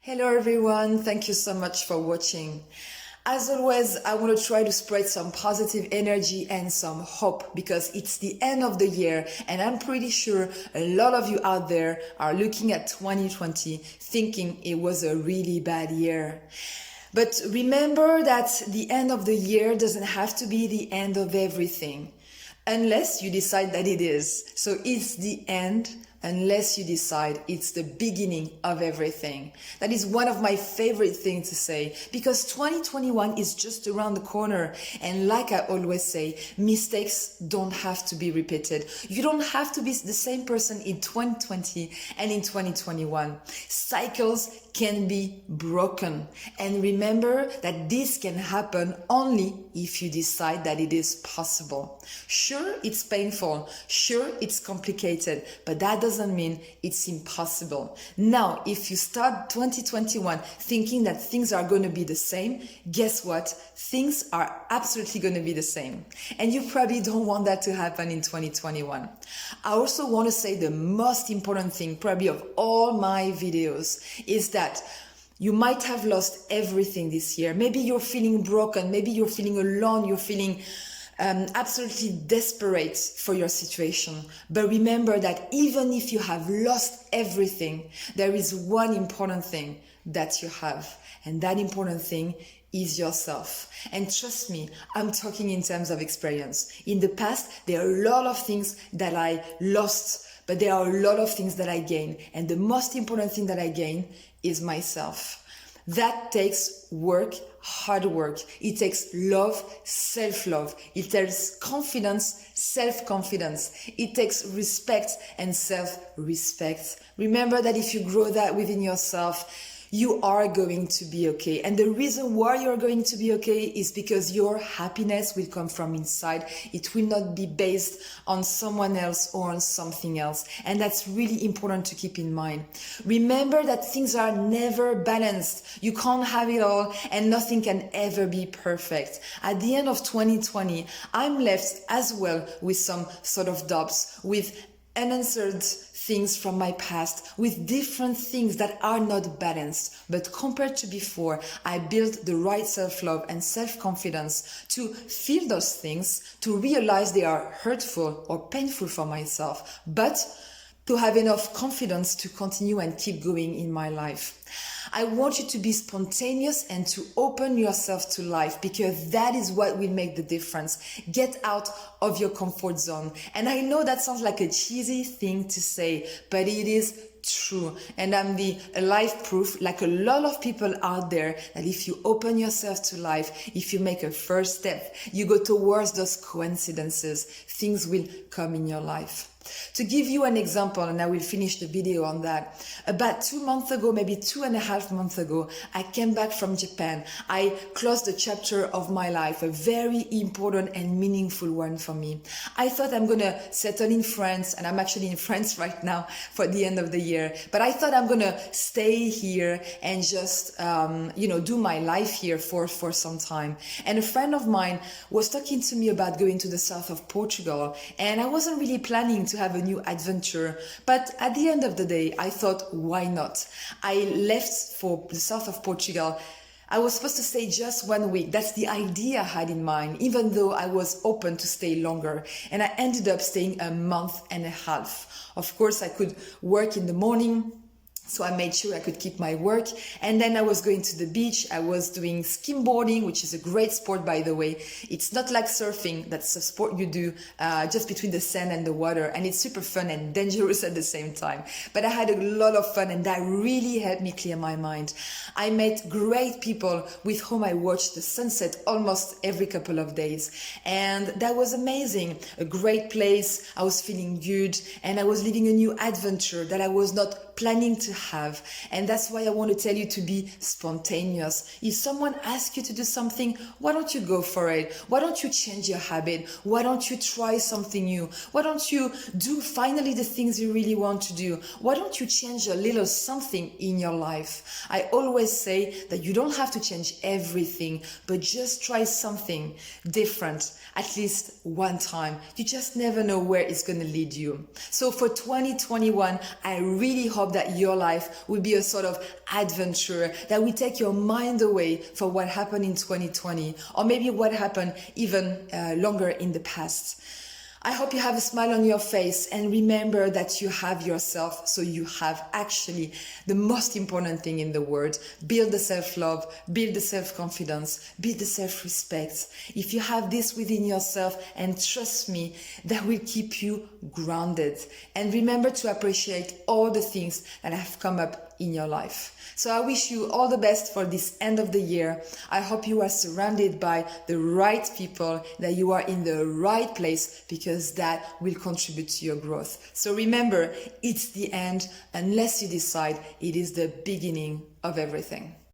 Hello everyone, thank you so much for watching. As always, I want to try to spread some positive energy and some hope because it's the end of the year and I'm pretty sure a lot of you out there are looking at 2020 thinking it was a really bad year. But remember that the end of the year doesn't have to be the end of everything, unless you decide that it is. So it's the end unless you decide it's the beginning of everything. That is one of my favorite things to say because 2021 is just around the corner. And like I always say, mistakes don't have to be repeated. You don't have to be the same person in 2020 and in 2021. Cycles can be broken. And remember that this can happen only if you decide that it is possible. Sure, it's painful. Sure, it's complicated, but that doesn't mean it's impossible. Now, if you start 2021 thinking that things are going to be the same, guess what? Things are absolutely going to be the same. And you probably don't want that to happen in 2021. I also want to say the most important thing probably of all my videos is that you might have lost everything this year. Maybe you're feeling broken. Maybe you're feeling alone. You're feeling absolutely desperate for your situation. But remember that even if you have lost everything, there is one important thing that you have. And that important thing is yourself. And trust me, I'm talking in terms of experience. In the past, there are a lot of things that I lost, but there are a lot of things that I gained. And the most important thing that I gained is myself. That takes work, hard work. It takes love, self-love. It takes confidence, self-confidence. It takes respect and self-respect. Remember that if you grow that within yourself, you are going to be okay. And the reason why you're going to be okay is because your happiness will come from inside. It will not be based on someone else or on something else. And that's really important to keep in mind. Remember that things are never balanced. You can't have it all and nothing can ever be perfect. At the end of 2020, I'm left as well with some sort of doubts, with unanswered things from my past, with different things that are not balanced. But compared to before, I built the right self-love and self-confidence to feel those things, to realize they are hurtful or painful for myself, but to have enough confidence to continue and keep going in my life. I want you to be spontaneous and to open yourself to life because that is what will make the difference. Get out of your comfort zone. And I know that sounds like a cheesy thing to say, but it is true. And I'm the life proof, like a lot of people out there, that if you open yourself to life, if you make a first step, you go towards those coincidences, things will come in your life. To give you an example, and I will finish the video on that, about 2 months ago, maybe 2.5 months ago, I came back from Japan. I closed a chapter of my life, a very important and meaningful one for me. I thought I'm going to settle in France, and I'm actually in France right now for the end of the year. But I thought I'm going to stay here and just, do my life here for some time. And a friend of mine was talking to me about going to the south of Portugal, and I wasn't really planning to have a new adventure. But at the end of the day, I thought, why not? I left for the south of Portugal. I was supposed to stay just 1 week. That's the idea I had in mind, even though I was open to stay longer. And I ended up staying 1.5 months. Of course, I could work in the morning, so I made sure I could keep my work. And then I was going to the beach. I was doing skimboarding, which is a great sport, by the way. It's not like surfing. That's a sport you do just between the sand and the water. And it's super fun and dangerous at the same time. But I had a lot of fun and that really helped me clear my mind. I met great people with whom I watched the sunset almost every couple of days. And that was amazing. A great place. I was feeling good and I was living a new adventure that I was not planning to have. And that's why I want to tell you to be spontaneous. If someone asks you to do something, why don't you go for it? Why don't you change your habit? Why don't you try something new? Why don't you do finally the things you really want to do? Why don't you change a little something in your life? I always say that you don't have to change everything, but just try something different at least one time. You just never know where it's going to lead you. So for 2021, I really hope that your life will be a sort of adventure that will take your mind away from what happened in 2020, or maybe what happened even longer in the past. I hope you have a smile on your face and remember that you have yourself, so you have actually the most important thing in the world. Build the self-love, build the self-confidence, build the self-respect. If you have this within yourself, and trust me, that will keep you grounded. And remember to appreciate all the things that have come up in your life. So I wish you all the best for this end of the year. I hope you are surrounded by the right people, that you are in the right place, because that will contribute to your growth. So remember, it's the end unless you decide it is the beginning of everything.